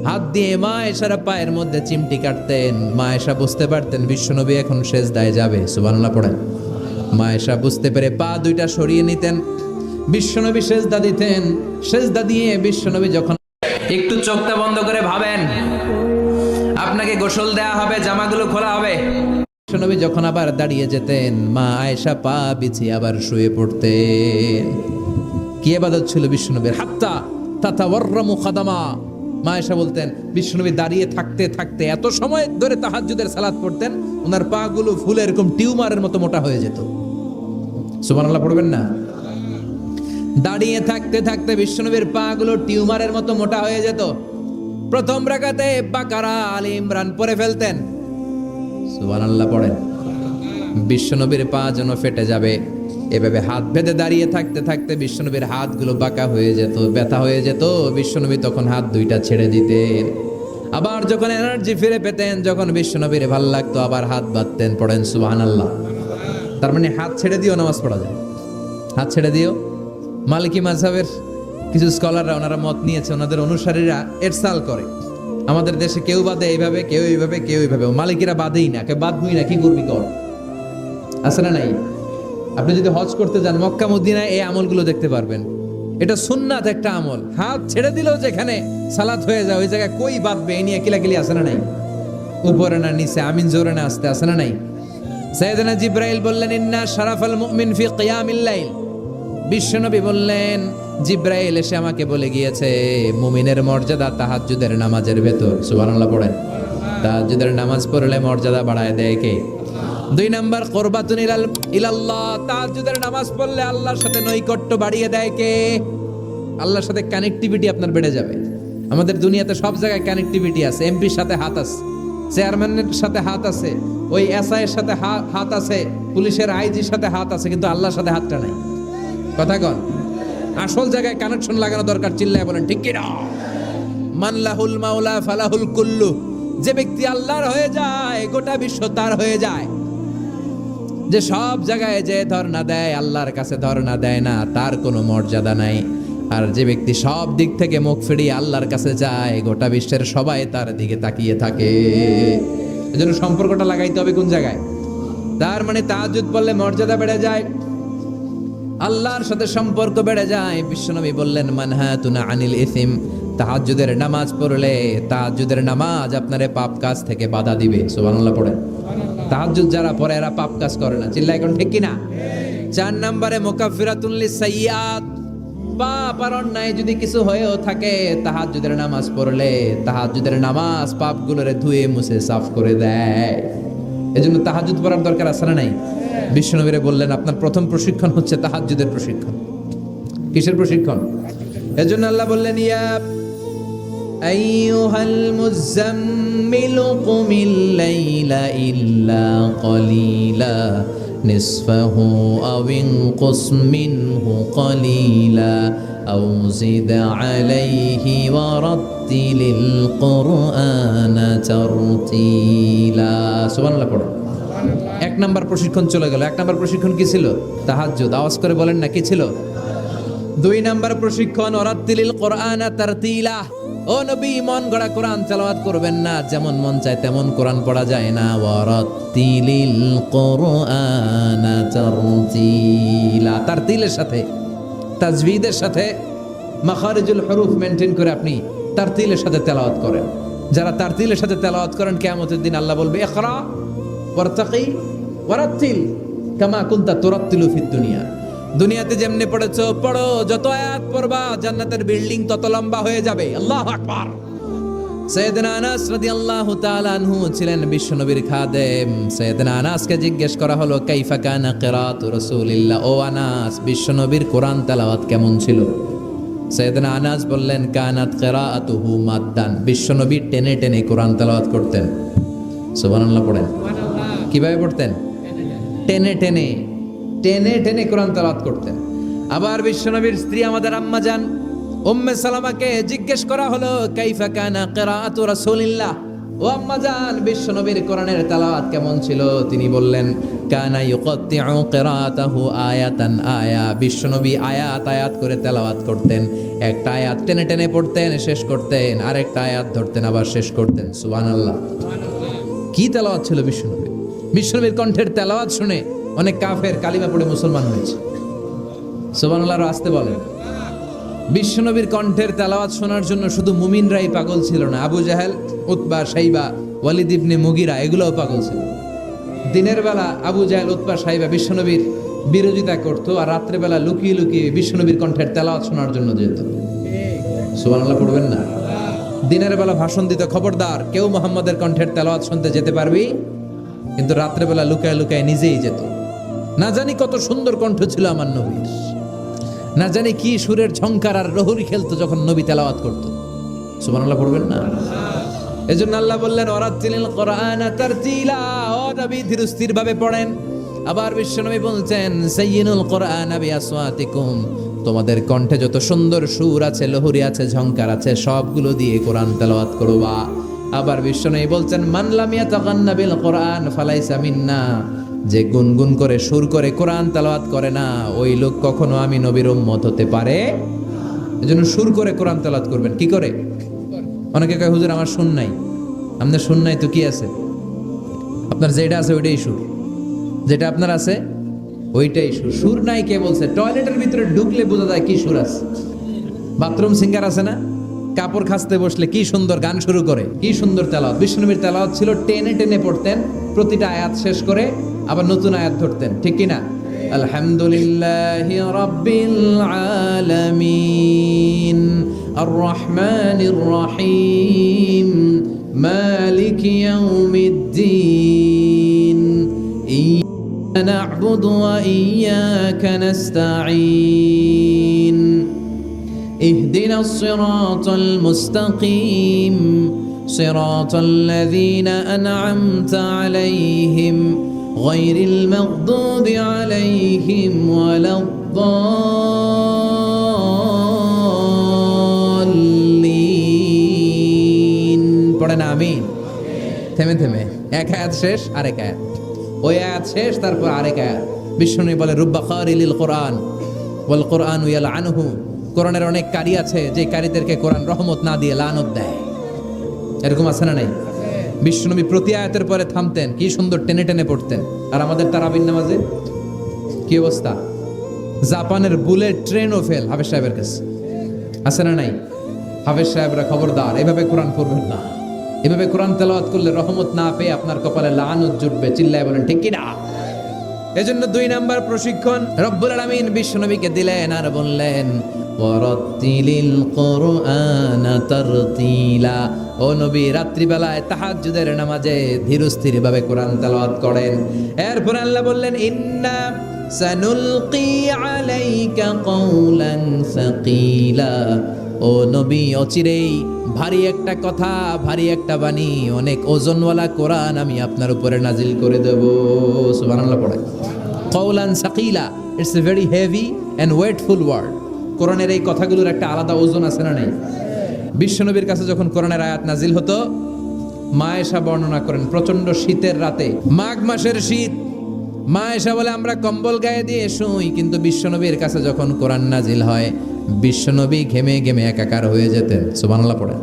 হাত দিয়ে মা এসার পায়ের মধ্যে চিমটি কাটতেন, মা এসা বুঝতে পারতেন বিশ্বনবী এখন সিজদায় যাবে। সুবহানাল্লাহ পড়েন। মা এসা বুঝতে পেরে পা দুইটা সরিয়ে নিতেন, বিশ্বনবী সিজদা দিতেন। সিজদা দিয়ে বিশ্বনবী যখন একটু চোখটা বন্ধ করে ভাবেন আপনাকে গোসল দেয়া হবে, জামাগুলো খোলা হবে, বিশ্বনবী যখন আবার দাঁড়িয়ে যেতেন মা আয়েশা পা বিছিয়ে আবার শুয়ে পড়তেন। কি ইবাদত ছিল বিশ্বনবীর। হাত্তা তাতাওয়াররামু খাদামা, মা আয়েশা বলতেন বিশ্বনবী দাঁড়িয়ে থাকতে থাকতে এত সময় ধরে তাহাজ্জুদের সালাত পড়তেন, ওনার পা গুলো ফুলে এরকম টিউমারের মতো মোটা হয়ে যেত। সুবহানাল্লাহ পড়বেন না? দাঁড়িয়ে থাকতে থাকতে বিশ্বনবীর পা গুলো টিউমারের মতো মোটা হয়ে যেত। প্রথম রাকাতে বাকারা আলে ইমরান পড়ে ফেলতেন। সুবহানাল্লাহ পড়েন। বিশ্বনবীর পা যেন ফেটে যাবে, এভাবে হাত বেঁধে দাঁড়িয়ে থাকতে থাকতে বিশ্বনবীর হাতগুলো বাঁকা হয়ে যেত, ব্যথা হয়ে যেত। বিশ্বনবী তখন হাত দুইটা ছেড়ে দিতেন। আবার যখন এনার্জি ফিরে পেতেন, যখন বিশ্বনবীর ভাল লাগতো আবার হাত বাঁধতেন। পড়েন সুবহানাল্লাহ। তার মানে হাত ছেড়ে দিও নামাজ পড়া যায়, হাত ছেড়ে দিও। মালিকি মাযহাবের কিছু স্কলাররা ওনারা মত নিয়েছে, ওনাদের অনুসারীরা এরসাল করে, আমাদের দেশে কেউ বাদে এইভাবে, কেউ এইভাবে, কেউ এইভাবে। মালিকিরা বাদেই না, কেউ বাদবই না, কি করবি কর। আছে না নাই? আপনি যদি হজ করতে যান মক্কা মদিনায় এই আমলগুলো দেখতে পারবেন। এটা সুন্নাত একটা আমল। হাত ছেড়ে দিলেও যেখানে সালাত হয়ে যায় ওই জায়গায় কই বাঁধবে এই নিয়ে কিলাকিলি আছে না নাই? উপরে না নিচে, আমিন জোরে না আসতে, আছে না নাই? সাইয়েদনা জিব্রাইল বললেন ইন্না শারাফাল মুমিন ফি কিয়ামিল লাইল। বিশ্বনবী বললেন জিব্রাইল এসে আমাকে বলে গিয়েছে মুমিনের মর্যাদা তাহাজ্জুদের নামাজের ভেতর। সুবহানাল্লাহ পড়েন। তাহাজ্জুদের নামাজ পড়লে মর্যাদা বাড়ায় দেয় কে? 2 নাম্বার কুরবাতুন ইলাল্লাহ, তাহাজ্জুদের নামাজ পড়লে আল্লাহর সাথে নৈকট্য বাড়িয়ে দেয় কে? আল্লাহর সাথে কানেক্টিভিটি আপনার বেড়ে যাবে। আমাদের দুনিয়াতে সব জায়গায় কানেক্টিভিটি আছে, এমপির সাথে হাত আছে, চেয়ারম্যানের সাথে হাত আছে, ওই এসআই এর সাথে হাত আছে, পুলিশের আইজির সাথে হাত আছে, কিন্তু আল্লাহর সাথে হাতটা নাই। কথা কন। আসল জায়গায় কানেকশন লাগানো দরকার। চিল্লায় বলেন ঠিক কি না? মান লাহুল মাওলা ফালাহুল কুল্লু, যে ব্যক্তি আল্লাহর হয়ে যায় গোটা বিশ্ব তার হয়ে যায়। যে সব জায়গায় যে ধর্ণা দেয় আল্লাহর কাছে ধর্ণা দেয় না, তার কোনো মর্যাদা নাই। আর যে ব্যক্তি সব দিক থেকে মুখ ফিরিয়ে আল্লাহর কাছে যায় গোটা বিশ্বের সবাই তার দিকে তাকিয়ে থাকে। এজন্য সম্পর্কটা লাগাইতে হবে কোন জায়গায়? তার মানে তাহাজ্জুদ পড়লে মর্যাদা বেড়ে যায়, আল্লাহর সাথে সম্পর্ক বেড়ে যায়। বিশ্বনবী বললেন মানহাতুনা আনিল ইসিম, তাহাজ্জুদের নামাজ পড়লে তাহাজ্জুদের নামাজ আপনারে পাপ কাজ থেকে বাধা দিবে। সুবহানাল্লাহ পড়ে। তাহাজ্জুদ যারা পড়ে এরা পাপ কাজ করে না। চিল্লায় এখন ঠিক কিনা? 4 নম্বরে মুকাফফিরাতুন লিসাইয়্যাত, পাপ আর অন্যায় যদি কিছু হয়েও থাকে তাহাজ্জুদের নামাজ পড়লে তাহাজ্জুদের নামাজ পাপগুলোরে ধুয়ে মুছে সাফ করে দেয়। এজন্য তাহাজ্জুদ পড়ার দরকার আছে না নাই? বিশ্বনবীরে বললেন আপনার প্রথম প্রশিক্ষণ হচ্ছে তাহাজ্জুদের প্রশিক্ষণ। কিসের প্রশিক্ষণ? এজন্য আল্লাহ বললেন ইয়া আইয়ুহাল মুযাম্মিলু কুমিল লাইলা ইল্লা কলিলা নিসফাহু আও ইনকুস মিনহু কলিলা আও জিদ আলাইহি ওয়া রাত্তিলিল কুরআনা তারতিলা। সুবহানাল্লাহ পড়ো। এক নাম্বার প্রশিক্ষণ চলে গেল। এক নাম্বার প্রশিক্ষণ কি ছিল? তাহাজ্জুদ। আওয়াজ করে বলেন না, কি ছিল? 2 নাম্বার প্রশিক্ষণ ওয়ারাত্তিলিল কোরআনা তারতিলা। ও নবী, মন গড়া কোরআন তেলাওয়াত করবেন না, যেমন মন চায় তেমন কোরআন পড়া যায় না। ওয়ারাত্তিলিল কোরআনা তারতিলা, তারতিলের সাথে, তাজবিদের সাথে, মাখারিজুল হুরুফ মেইনটেইন করে আপনি তারতিলের সাথে তেলাওয়াত করেন। যারা তারতিলের সাথে তেলাওয়াত করেন, কিয়ামতের দিন আল্লাহ বলবে ইকরা ওয়ারতাকি ওয়ারাত্তিল কামা কুনতা তুরাত্তিলু ফিদ দুনিয়া। দুনিয়াতে যেমনে পড়েছো পড়ো, যত আয়াত পড়বা জান্নাতের বিল্ডিং তত লম্বা হয়ে যাবে। আল্লাহু আকবার। সাইয়েদনা আনাস রাদিয়াল্লাহু তাআলা আনহু ছিলেন বিশ্বনবীর খাদেম। সাইয়েদনা আনাসকে জিজ্ঞেস করা হলো কাইফা কানা কিরাআতু রাসূলিল্লাহ, ও আনাস, বিশ্বনবীর কোরআন তেলাওয়াত কেমন ছিল? সাইয়েদনা আনাস বললেন কানাত কিরাআতুহু মাদ্দান, বিশ্বনবী টেনে টেনে কোরআন তেলাওয়াত করতেন। সুবহানাল্লাহ পড়েন। কিভাবে পড়তেন? টেনে টেনে, টেনে টেনে কোরআন তেলাওয়াত করতেন। আবার বিশ্বনবীর স্ত্রী আমাদের আম্মা জান উম্মে সালামাকে জিজ্ঞেস করা হলো কাইফা কানা কিরাআতু রাসূলিল্লাহ, ও আম্মা জান, বিশ্বনবীর কোরআনের তেলাওয়াত কেমন ছিল? তিনি বললেন কানা ইউকাত্তিউ কিরাআতাহু আয়াতান আয়া, বিশ্বনবী আয়াত আয়াত করে তেলাওয়াত করতেন। একটা আয়াত টেনে টেনে পড়তেন, শেষ করতেন, আরেকটা আয়াত ধরতেন, আবার শেষ করতেন। সুবহানাল্লাহ। কি তেলাওয়াত ছিল বিশ্বনবী! বিশ্বনবীর কণ্ঠের তেলাওয়াত শুনে অনেক কাফের কালিমা পড়ে মুসলমান হয়েছে। সুবহানাল্লাহ আসতে বলেন। বিশ্বনবীর কণ্ঠের তেলাওয়াত শোনার জন্য শুধু মুমিনরাই পাগল ছিল না, আবু জাহেল, উতবা, শাইবা, ওয়ালিদ ইবনে মুগিরা এগুলোও পাগল ছিল। দিনের বেলা আবু জাহেল, উতবা, শাইবা বিশ্বনবীর বিরোধিতা করত, আর রাত্রে বেলা লুকিয়ে লুকিয়ে বিশ্বনবীর কণ্ঠের তেলাওয়াত শোনার জন্য যেত। সুবহানাল্লাহ পড়বেন না? দিনের বেলা ভাষণ দিতে, খবরদার কেউ মুহাম্মাদের কণ্ঠের তেলাওয়াত শুনতে যেতে পারবি, কিন্তু রাত্রে বেলা লুকায় লুকায় নিজেই যেত। না জানি কত সুন্দর কণ্ঠ ছিল আমার নবীর, না জানি কি সুরের ঝংকার আর রহুরি খেলতো যখন নবী তেলাওয়াত করত। সুবহানাল্লাহ পড়বেন না? এজন্য আল্লাহ বললেন ওয়ারাত্তিলিল কোরআনা তারতিলা, ও নবী ধীর স্থির ভাবে পড়েন। আবার বিশ্বনবী বলছেন সাইয়িনুল কোরআনা বিআসওয়াতিকুম, তোমাদের কণ্ঠে যত সুন্দর সুর আছে, লহরি আছে, ঝংকার আছে, সবগুলো দিয়ে কোরআন তেলাওয়াত করবা। আবার বিশ্বনবী বলছেন মান লাম ইয়াতাগান্না বিল কোরআন ফালাইসা মিন্না, যে গুনগুন করে সুর করে কোরআন তেলাওয়াত করে না, ওই লোক কখনো আমি নবীর উম্মত হতে পারে। এজন্য সুর করে কোরআন তেলাওয়াত করবেন। কি করে? অনেকে কয় হুজুর আমার সুর নাই। আপনার সুর নাই তো কি আছে? আপনার যেটা আছে ওইটাই সুর, যেটা আপনার আছে ওইটাই সুর। সুর নাই কে বলছে? টয়লেটের ভিতরে ঢুকলে বোঝা যায় কি সুর আছে। বাথরুম সিঙ্গার আছে না, কাপড় খাসতে বসলে কি সুন্দর গান শুরু করে, কি সুন্দর তেলাওয়াত। বিশ্বনবীর তেলাওয়াত ছিল টেনে টেনে পড়তেন, প্রতিটা আয়াত শেষ করে আবার নতুন আয়াত ধরতেন। ঠিক কি না? আলহামদুলিল্লাহি রাব্বিল আলামিন আর রহমানির রহিম মালিকি ইয়াউমিদ্দিন ইয়্যাকা না'বুদু ওয়া ইয়্যাকা নাস্তাঈন اهدنا الصراط المستقيم صراط الذين أنعمت عليهم غير المغضوب عليهم ولا الضالين পড়েন আমিন। থেমে থেমে এক আয়াত শেষ আরেক আয়াত, ওই আয়াত শেষ তারপর আরেক আয়াত। বিশ্বনবী বলে রুব্বা কারিলিল কোরআন ওয়াল কোরআনু ইয়ালআনুহু, কোরআনের অনেক কারি আছে যে কারীদেরকে কোরআন রহমত না দিয়ে লানত দেয়। এরকম আছে না নাই? বিশ্বনবী প্রতি আয়াতের পরে থামতেন, কি সুন্দর টেনে টেনে পড়তেন। আর আমাদের তারাবির নামাজে কি অবস্থা? জাপানের বুলেট ট্রেনও ফেল হাফেজ সাহেবের কাছে। আছে না নাই? হাফেজ সাহেবরা খবরদার, এভাবে কোরআন পড়বেন না। এভাবে কোরআন তেলাওয়াত করলে রহমত না পেয়ে আপনার কপালে লানত জুটবে। চিল্লায় বলেন ঠিক কি না? এজন্য 2 নাম্বার প্রশিক্ষণ রব্বুল আলামিন বিশ্বনবীকে দিলেন আর বললেন ওয়ারাত্তিলিল কোরআনা তারতিলা, ও নবী রাত্রিবেলায় তাহাজ্জুদের নামাজে ধীর স্থির ভাবে কোরআন তেলাওয়াত করেন। এরপর আল্লাহ বললেন ইন্না সানুলকি আলাইকা কওলান সাকিলা, ও নবী অচিরেই ভারী একটা কথা, ভারী একটা বাণী, অনেক ওজনওয়ালা কোরআন আমি আপনার উপরে নাজিল করে দেব। সুবহানাল্লাহ পড়ে। কওলান সাকিলা, it's a very heavy and weightful word. কোরআনের এই কথাগুলোর একটা আলাদা ওজন আছে না নাই? বিশ্বনবীর কাছে যখন কোরআনের আয়াত নাজিল হতো মা আয়েশা বর্ণনা করেন প্রচন্ড শীতের রাতে, মাঘ মাসের শীত, মা আয়েশা বলে আমরা কম্বল গায়ে দিয়ে শুই, কিন্তু বিশ্বনবীর কাছে যখন কোরআন নাজিল হয় বিশ্বনবী ঘেমে ঘেমে একাকার হয়ে যেতেন। সুবহানাল্লাহ পড়ে।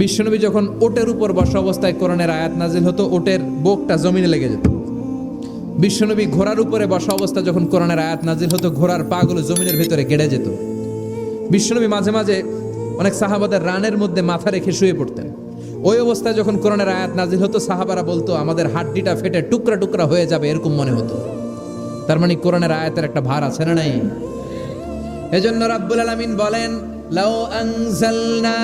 বিশ্বনবী যখন ওটের উপর বসা অবস্থায় কোরআনের আয়াত নাজিল হতো, ওটের বুকটা জমিনে লেগে যেত। বিশ্বনবী ঘোড়ার উপরে বসা অবস্থা যখন কোরআনের আয়াত নাজিল হতো, ঘোড়ার পাগুলো জমিনের ভিতরে গেড়ে যেত। বিশ্বনবী মাঝে মাঝে অনেক সাহাবাদের রানের মধ্যে মাথা রেখে শুয়ে পড়তেন। ওই অবস্থায় যখন কোরআনের আয়াত নাজিল হতো, সাহাবারা বলতো আমাদের হাড্ডিটা ফেটে টুকরা টুকরা হয়ে যাবে, এরকম মনে হতো। তার মানে কোরআনের আয়াতের একটা ভার আছে না নাই? এজন্য রাব্বুল আলামিন বলেন, লাউ আনজালনা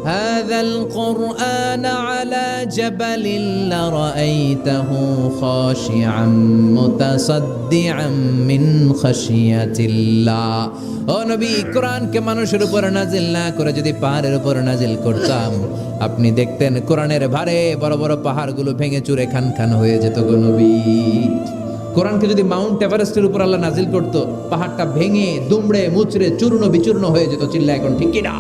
হাযাল কুরআন আলা জাবালিন লারাআইতাহু খাশিআম মুতাসাদ্দিআম মিন খাশিয়াতিল্লাহ। ও নবী, কোরআনকে মানুষের উপর নাজিল না করে যদি পাহাড়ের উপর নাজিল করতাম, আপনি দেখতেন কোরআনের ভারে বড় বড় পাহাড়গুলো ভেঙে চুরে খান খান হয়ে যেত গো নবী। কোরআনকে যদি মাউন্ট এভারেস্টের উপর আল্লাহ নাজিল করতো, পাহাড়টা ভেঙে দুমড়ে মুচড়ে চূর্ণ বিচূর্ণ হয়ে যেত। চিল্লা এখন ঠিক কিনা?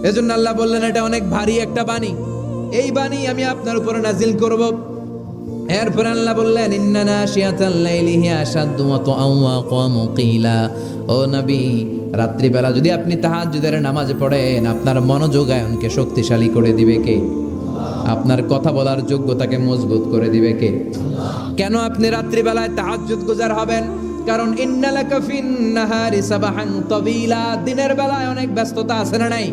এজন্য আল্লাহ বললেন এটা অনেক ভারী একটা বাণী, এই বাণী আমি আপনার উপরে নাজিল করব। এরপর আল্লাহ বললেন, ইন্না নাশিয়াতাল লাইলি হিয়া আশাদ্দু ওয়াতআন ওয়া আকামু কিলা। ও নবী, রাত্রিবেলা যদি আপনি তাহাজ্জুদের নামাজ পড়েন, আপনার মনোযোগায়নকে শক্তিশালী করে দিবে কে? আপনার কথা বলার যোগ্যতাকে মজবুত করে দিবে কে? কেন আপনি রাত্রিবেলায় তাহাজ্জুদ গুজার হবেন? কারণ ইন্নালাকা ফিন নাহারি সাবাহান তাবিলা, দিনের বেলায় অনেক ব্যস্ততা আছে না নাই?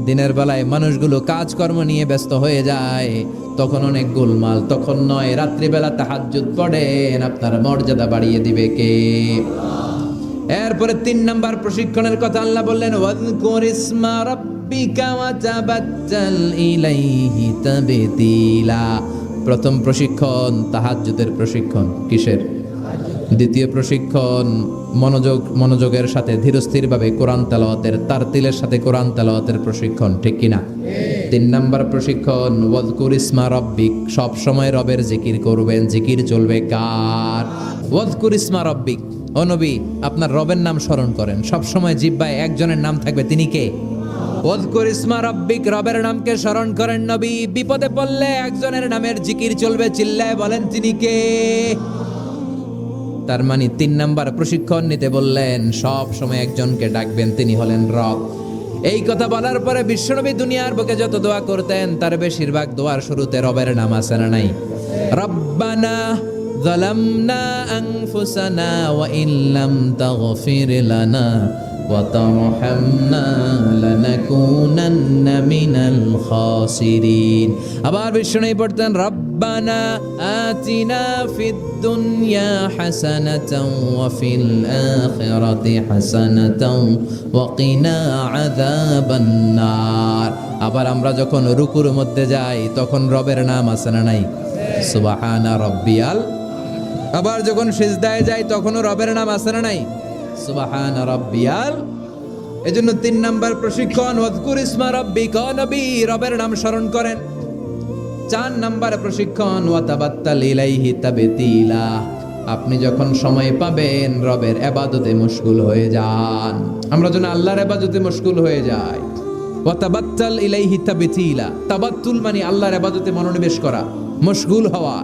দিনের বেলায় মানুষগুলো কাজকর্ম নিয়ে ব্যস্ত হয়ে যায়, তখন অনেক গোলমাল। তখন নয়, রাত্রিবেলা তাহাজ্জুদ পড়েন, আপনার মর্যাদা বাড়িয়ে দিবে কে? এরপরে 3 নাম্বার প্রশিক্ষণের কথা আল্লাহ বললেন, ওয়াযকুর ইসমা রাব্বিকা ওয়া তাবাত্তাল ইলাইহি তাবতীলা। প্রথম প্রশিক্ষণ তাহাজ্জুদের প্রশিক্ষণ। কিসের? দ্বিতীয় প্রশিক্ষণ মনোযোগের সাথে ধীরস্থিরভাবে কোরআন তেলাওয়াতের, তারতিলের সাথে কোরআন তেলাওয়াতের প্রশিক্ষণ। ঠিক কিনা? 3 নাম্বার প্রশিক্ষণ ওয়াযকুর ইসমা রাব্বিক, সব সময় রবের জিকির করবেন। জিকির চলবে কার? ওয়াযকুর ইসমা রাব্বিক। ও নবী, আপনার রবের নাম স্মরণ করেন, সব সময় জিহ্বায় একজনের নাম থাকবে, তিনি কে? ওয়াযকুর ইসমা রাব্বিক, রবের নামকে স্মরণ করেন নবী। বিপদে পড়লে একজনের নামের জিকির চলবে, চিল্লায় বলেন তিনি কে? তার মানে 3 নাম্বার প্রশিক্ষণ নিতে বললেন, সব সময় একজনকে ডাকবেন, তিনি হলেন রব। এই কথা বলার পরে বিশ্বনবী দুনিয়ার বুকে যত দোয়া করতেন, তার বেশিরভাগ দোয়ার শুরুতে রবের নাম আছে না নাই? রব্বানা যালামনা আনফুসানা ওয়া ইল্লাম তাগফির লানা ওয়া তারহামনা লানাকুনান্না মিনাল খাসিরিন। আবার বিশ্বনবী পড়তেন, রব্বানা আতিনা ফিদ দুনিয়া হাসানাতাও ওয়া ফিল আখিরাতি হাসানাতাও ওয়া কিনা আযাবান নার। আবার আমরা যখন রুকুর মধ্যে যাই, তখন রবের নাম আছে না নাই? সুবহানা রাব্বিয়াল। আবার যখন সিজদায় যাই, তখনও রবের নাম আছে না নাই? সুবহানা রাব্বিয়াল। এজন্য 3 নাম্বার প্রশিক্ষণ ওয়াযকুর ইসমা রাব্বিক, নবী রবের নাম স্মরণ করেন। 4 নাম্বার প্রশিক্ষণ ওয়া তাবাত্তাল ইলাইহি তাবতীলা, আপনি যখন সময় পাবেন রবের ইবাদতে মশগুল হয়ে যান। আমরা যেন আল্লাহর ইবাদতে মশগুল হয়ে যাই। ওয়া তাবাত্তাল ইলাইহি তাবতীলা, তাবাত্তুল মানে আল্লাহর ইবাদতে মনোনিবেশ করা, মশগুল হওয়া।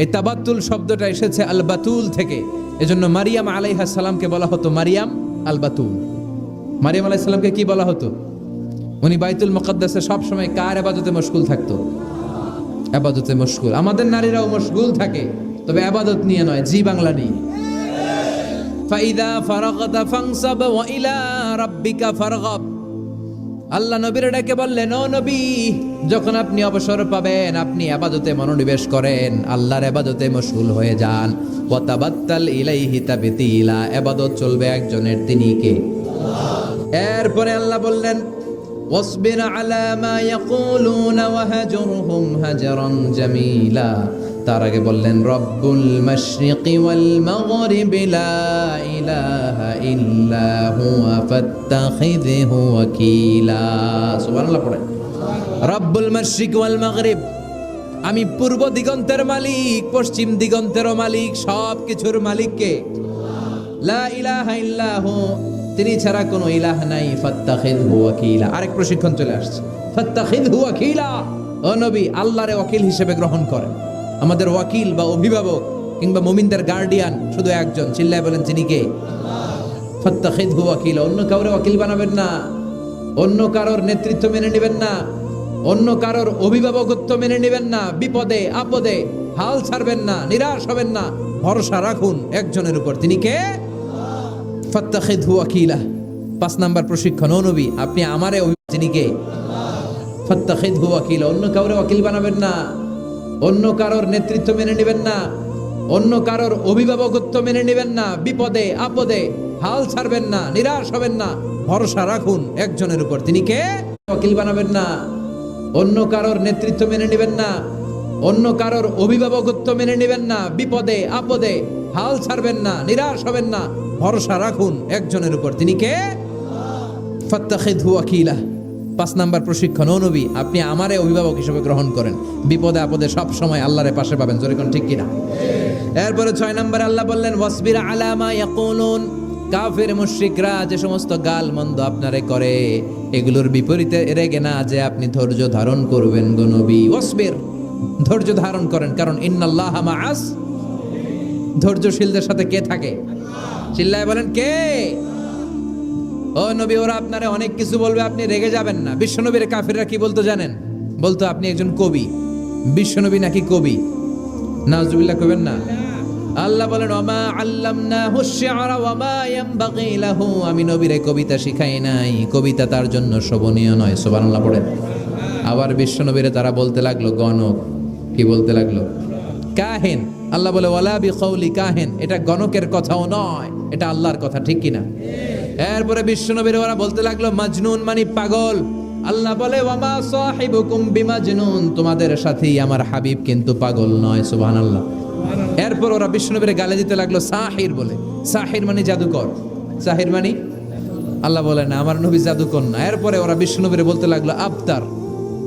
এই তাবাত্তুল শব্দটা এসেছে আল বাতুল থেকে। এজন্য মারিয়াম আলাইহিস সালামকে বলা হতো মারিয়াম আল বাতুল। মারিয়াম আলাইহিস সালামকে কি বলা হতো? উনি বাইতুল মুকাদ্দাসে সব সময় কার ইবাদতে মশগুল থাকতো? ইবাদতে মশগুল। আমাদের নারীরাও মশগুল থাকে, তবে ইবাদত নিয়ে নয়, জি বাংলা নিয়ে। ফাইদা ফারাগতা ফানসাব ওয়া ইলা রাব্বিকা ফারগাব। আল্লাহ নবীর ডেকে বললেন, ও নবী, যখন আপনি অবসর পাবেন, আপনি ইবাদতে মনোনিবেশ করেন, আল্লাহর ইবাদতে মশগুল হয়ে যান। ওয়া তাবাত্তাল ইলাইহি তাবতীলা, ইবাদত চলবে একজনের, তিনি কে? এরপরে আল্লাহ বললেন, ওয়াসবির আলা মা ইয়াকুলুনা ওয়াহজুরহুম হাজরান জামিলা। তার আগে বললেন, রব্বুল মাশরিকি ওয়াল মাগরিবি লা ইলাহা ইল্লা হুয়া ফাত্তাখিযহু ওয়াকিলা। সুবহানাল্লাহ পড়েন। রব্বুল মাশরিক ওয়াল মাগরিব, আমি পূর্ব দিগন্তের মালিক, পশ্চিম দিগন্তেরও মালিক, সব কিছুর মালিক কে? লা ইলাহা ইল্লা হু, তিনি ছাড়া কোনো ইলাহ নাই। ফাত্তাখিযহু ওয়াকিলা। আরেক প্রশিক্ষণ চলে আসছে, ফাত্তাখিযহু ওয়াকিলা, ও নবী, আল্লাহরে ওয়াকিল হিসেবে গ্রহণ করেন। আমাদের ওয়াকিল বা অভিভাবক কিংবা মুমিনদের গার্ডিয়ান শুধু একজন, চিল্লায় বলেন তিনি কে? ফাত্তাখিযহু ওয়াকিলা। অন্য কাউরে ওয়াকিল বানাবেন না, অন্য কারোর নেতৃত্ব মেনে নেবেন না, অন্য কারোর অভিভাবকত্ব মেনে নেবেন না। বিপদে আপদে হাল ছাড়বেন না, নিরাশ হবেন না, ভরসা রাখুন একজনের উপর, তিনি কে? ফাত্তাখিযহু ওয়াকিলা। 5 নাম্বার প্রশিক্ষণ, ও নবী আপনি আমারে তিনি কে? ফাত্তাখিযহু ওয়াকিলা। অন্য কাউরে ওয়াকিল বানাবেন না, অন্য কারোর নেতৃত্ব মেনে নেবেন না, অন্য কারোর অভিভাবকত্ব মেনে নেবেন না। বিপদে আপদে হাল ছাড়বেন না, নিরাশ হবেন না, ভরসা রাখুন একজনের উপর, তিনি কে? ওয়াকিল বানাবেন না, অন্য কারোর নেতৃত্ব মেনে নেবেন না, অন্য কারোর অভিভাবকত্ব মেনে নেবেন না। বিপদে আপদে হাল ছাড়বেন না, নিরাশ হবেন না, ভরসা রাখুন একজনের উপর, তিনি কে? ফাত্তাখিযহু ওয়াকিলা। 5 নাম্বার প্রশিক্ষণ, ও নবী আপনি আমারে অভিভাবক হিসেবে গ্রহণ করেন। বিপদে আপদে সব সময় আল্লাহর পাশে পাবেন, জোরে কোন ঠিক কিনা? এরপরে 6 নম্বরে আল্লাহ বললেন ওয়াসবির আলা মা ইয়াকুলুন। কাফের মুশরিকরা যে সমস্ত গাল মন্দ আপনারে করে, এগুলোর বিপরীতে রেগে না যে আপনি ধৈর্য ধারণ করবেন গো নবী। ওয়াসবির, ধৈর্য ধারণ করেন, কারণ ইন্নাল্লাহা মাআস। ধৈর্যশীলদের সাথে কে থাকে? চিল্লায় বলেন কে? ও নবী, ওরা আপনারে অনেক কিছু বলবে, আপনি রেগে যাবেন না। বিশ্বনবীর কাফিররা কি বলতো জানেন? বলতো আপনি একজন কবি। বিশ্বনবী নাকি কবি? নাউজুবিল্লাহ কইবেন না। আল্লাহ বলেন ওমা আল্লামনাহু শি'রা ওয়া মা ইয়ানবাগি লাহু। আমি নবীরে কবিতা শিখাই নাই, কবিতা তার জন্য শোভনীয় নয়। সুবহানাল্লাহ পড়েন। আবার বিশ্বনবীরে তারা বলতে লাগলো গণক। কি বলতে লাগলো? কাহিন। আল্লাহ বলে ওয়ালা বিকাউলি কাহিন, এটা গণকের কথাও নয়, এটা আল্লাহর কথা, ঠিক কিনা? এরপরে বিশ্বনবীরে ওরা বলতে লাগলো মাজনুন, মানে পাগল। আল্লাহ বলে ওয়ামা সাহিবুকুম বিমাজনুন, তোমাদের সাথী আমার হাবিব কিন্তু পাগল নয়। সুবহানাল্লাহ। এরপর ওরা বিশ্বনবীরে গালি দিতে লাগলো সাহির বলে। সাহির মানে জাদুকর। সাহির মানে? আল্লাহ বলে না, আমার নবী জাদুকর না। এরপরে ওরা বিশ্বনবীরে বলতে লাগলো আবতার,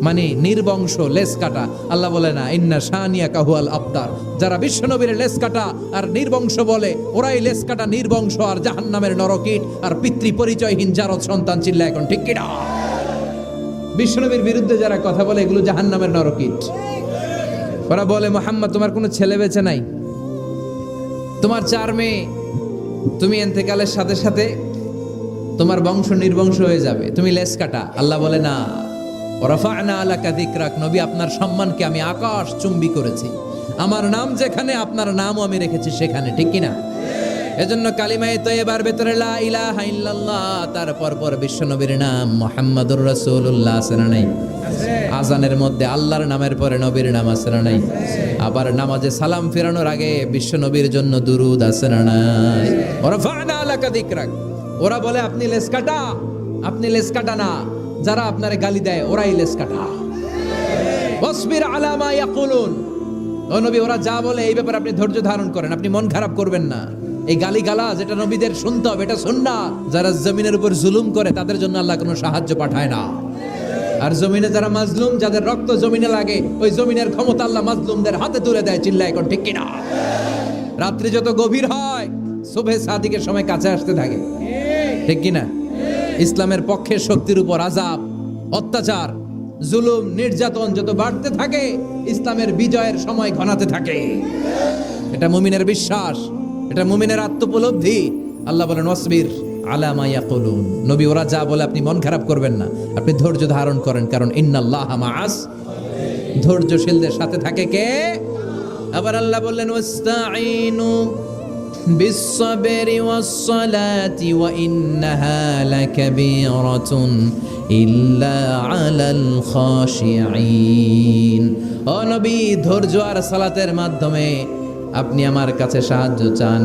মানে নির্বংশ, লেস কাটা। আল্লাহ বলে না, ইন্না শানিয়াকা হুয়াল আবতার। যারা বিশ্বনবীর লেস কাটা আর নির্বংশ বলে, ওরাই লেস কাটা, নির্বংশ আর জাহান্নামের নরকীট আর পিতৃ পরিচয়হীন জারদ সন্তান। চিল্লা এখন ঠিক কিনা? বিশ্বনবীর বিরুদ্ধে যারা কথা বলে, এগুলো জাহান্নামের নরকীট। ওরা বলে মুহাম্মদ তোমার কোনো ছেলে বেঁচে নাই, তোমার 4 মেয়ে, তুমি ইন্তেকালের সাথে সাথে তোমার বংশ নির্বংশ হয়ে যাবে, তুমি লেস কাটা। আল্লাহ বলে না, ওয়ারাফা'না আলাকা যিকরাক, নবী আপনার সম্মানকে আমি আকাশ চুম্বি করেছি। আমার নাম যেখানে, আপনার নামও আমি রেখেছি সেখানে, ঠিক কিনা? এজন্য কালিমায়ে তয়্যিবার ভিতরে লা ইলাহা ইল্লাল্লাহ, তারপর পর বিশ্বনবীর নাম মুহাম্মাদুর রাসূলুল্লাহ আছে না নাই? আজানের মধ্যে আল্লাহর নামের পরে নবীর নাম আছে না নাই? আবার নামাজে সালাম ফেরানোর আগে বিশ্বনবীর জন্য দুরূদ আছে না নাই? ওয়ারাফা'না আলাকা যিকরাক। ওরা বলে আপনি লেস কাটা, আপনি লেস কাটা না, যারা আপনারে গালি দেয় ওরাই লেস কাটা। ওয়াসবির আলা মা ইয়াকুলুন। ও নবী, ওরা যা বলে এই ব্যাপারে আপনি ধৈর্য ধারণ করেন, আপনি মন খারাপ করবেন না। এই গালি গালাজ এটা নবীদের শুনতে হবে, এটা সুন্নাত। যারা জমিনের উপর জুলুম করে তাদের জন্য আল্লাহ কোনো সাহায্য পাঠায় না। আর জমিনে যারা মাজলুম, যাদের রক্ত জমিনে লাগে, ওই জমিনের ক্ষমতা আল্লাহ মাজলুমদের হাতে তুলে দেয়। চিল্লা এখন ঠিক কিনা? রাত্রি যত গভীর হয়, সুবহে সাদিকের সময় কাছে আসতে থাকে, ঠিক কিনা? ইসলামের পক্ষের শক্তির উপর আযাব, অত্যাচার, জুলুম, নির্যাতন যত বাড়তে থাকে, ইসলামের বিজয়ের সময় ঘনাতে থাকে। এটা মুমিনের বিশ্বাস, এটা মুমিনের আত্মোপলব্ধি। আল্লাহ বলেন ওয়াসবির আলা মা ইয়াকুলুন। নবী ওরা যা বলে আপনি মন খারাপ করবেন না, আপনি ধৈর্য ধারণ করেন, কারণ ইন্নাল্লাহা মাআস। ধৈর্যশীলদের সাথে থাকে কে? আবার আল্লাহ বললেন ওয়াস্তাঈনু বিস-সাবরি ওয়াস-সালাতি ওয়া ইন্নাহা লাকাবীরাতুন ইল্লা আলাল খাশিঈন। ও নবী, ধৈর্য আর সালাতের মাধ্যমে আপনি আমার কাছে সাহায্য চান।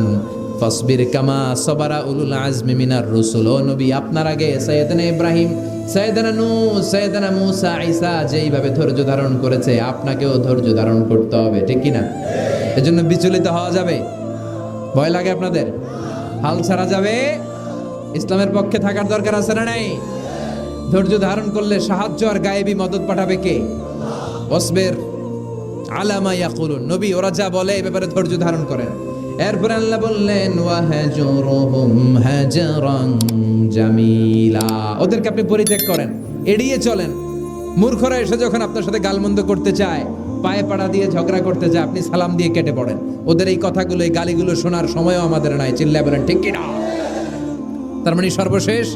ফাসবির কামা সাবারা উলুল আজমি মিনার রুসুল। ও নবী, আপনার আগে সাইয়েদনা ইব্রাহিম, সাইয়েদনা নূহ, সাইয়েদনা মূসা, ঈসা যেইভাবে ধৈর্য ধারণ করেছে, আপনাকেও ধৈর্য ধারণ করতে হবে, ঠিক কিনা? এজন্য বিচলিত হওয়া যাবে? ভয় লাগে আপনাদের? হাল ছাড়া যাবে? ইসলামের পক্ষে থাকার দরকার আছে না নাই? ধৈর্য ধারণ করলে সাহায্য আর গায়েবী মদত পাঠাবে কে? ওয়াসবির আলা মা ইয়াকুলুন। নবী ওরা যা বলে এই ব্যাপারে ধৈর্য ধারণ করেন। এরপর আল্লাহ বললেন ওয়াহজুরহুম হাজরান জামিলা। ওদেরকে আপনি পরিত্যাগ করেন, এড়িয়ে চলেন, মূর্খরা এসে যখন আপনার সাথে গালমন্দ করতে চায়, পায়ে পাড়া দিয়ে ঝগড়া করতে চায়, আপনি সালাম দিয়ে কেটে পড়েন। ওদের এই কথাগুলো, এই গালিগুলো শোনার সময়ও আমাদের নাই। চিল্লায় বলেন ঠিক কিনা? তার মানে সর্বশেষ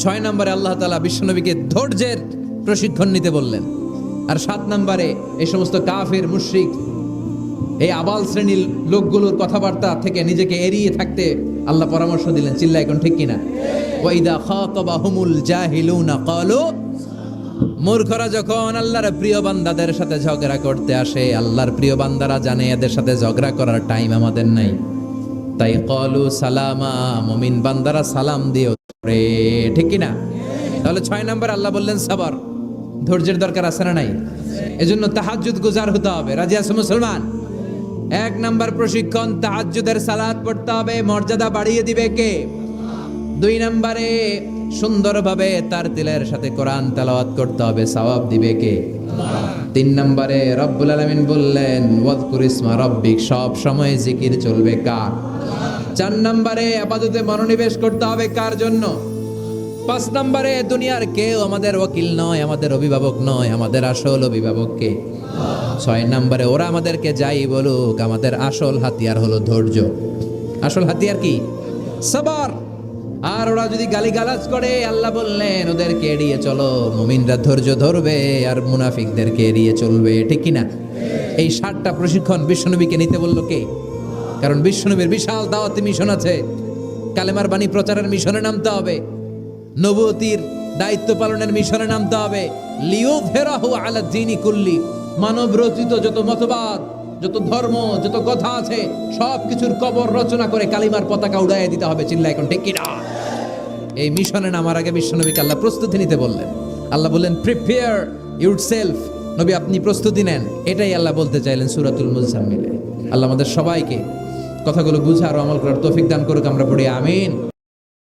6 নম্বরে আল্লাহ তাআলা বিশ্বনবীকে ধৈর্যের প্রশিক্ষণ নিতে বললেন। আর 7 নম্বরে এই সমস্ত কাফের, মুশরিক, এই আবাল শ্রেণীর লোকগুলোর কথাবার্তা থেকে নিজেকে এড়িয়ে থাকতে আল্লাহ পরামর্শ দিলেন। চিল্লায় এখন ঠিক কিনা? ওয়াইদা খাতাবাহুমুল জাহিলুনা ক্বালু, মূর্খরা যখন আল্লাহর প্রিয় বান্দাদের সাথে ঝগড়া করতে আসে, আল্লাহর প্রিয় বান্দারা জানে এদের সাথে ঝগড়া করার টাইম আমাদের নাই, তাই ক্বালু সালামা, মুমিন বান্দারা সালাম দিও রে। ঠিক কিনা? তাহলে 6 নম্বর আল্লাহ বললেন সবর, ধৈর্যের দরকার আছে না নাই? এজন্য তাহাজ্জুদ গুজার হতে হবে। রাজি আছো মুসলমান? 1 নম্বর প্রশিক্ষণ, তাহাজ্জুদের সালাত পড়তে হবে। মর্যাদা বাড়িয়ে দিবে কে? 2 নম্বরে সুন্দরভাবে তার দিলের সাথে কোরআন তেলাওয়াত করতে হবে, সওয়াব দিবে কে? 3 নম্বরে রব্বুল আলামিন বললেন ওয়াজকুর ইসমা রাব্বিক, সব সময় জিকির চলবে কার? 4 নম্বরে ইবাদতে মনোনিবেশ করতে হবে কার জন্য? 5 নম্বরে দুনিয়ার কেউ আমাদের ওয়াকিল নয়, আমাদের অভিভাবক নয়, আমাদের আসল অভিভাবক কে? 6 নম্বরে ওরা আমাদেরকে যাই বলুক, আমাদের আসল হাতিয়ার হলো ধৈর্য। আসল হাতিয়ার কি? সবর। আর ওরা যদি গালিগালাজ করে, আল্লাহ বললেন ওদেরকে এড়িয়ে চলো। মুমিনরা ধৈর্য ধরবে আর মুনাফিকদেরকে এড়িয়ে চলবে। ঠিক কিনা? এই 7টা প্রশিক্ষণ বিশ্বনবীকে নিতে বলল কে? কারণ বিশ্বনবীর বিশাল দাওয়াতি মিশন আছে। কালেমার বাণী প্রচারের মিশনে নামতে হবে, নবুয়তির দায়িত্ব পালনের মিশনে নামতে হবে। লিয়ুযহিরাহু আলা দ্বীনি কুল্লি, মানব রচিত যত মতবাদ, যত ধর্ম, যত কথা আছে, সব কিছুর কবর রচনা করে কালিমার পতাকা উড়াইয়ে দিতে হবে। চিল্লা এখন ঠিক কিনা? এই মিশনে নামার আগে বিশ্বনবীকে আল্লাহ প্রস্তুতি নিতে বললেন। আল্লাহ বললেন প্রিপেয়ার ইউরসেলফ, নবী আপনি প্রস্তুতি নেন। এটাই আল্লাহ বলতে চাইলেন সূরাতুল মুজাম্মিলে। আল্লাহ আমাদের সবাইকে কথাগুলো বুঝার ও আমল করার তৌফিক দান করুক। আমরা পড়ি আমিন।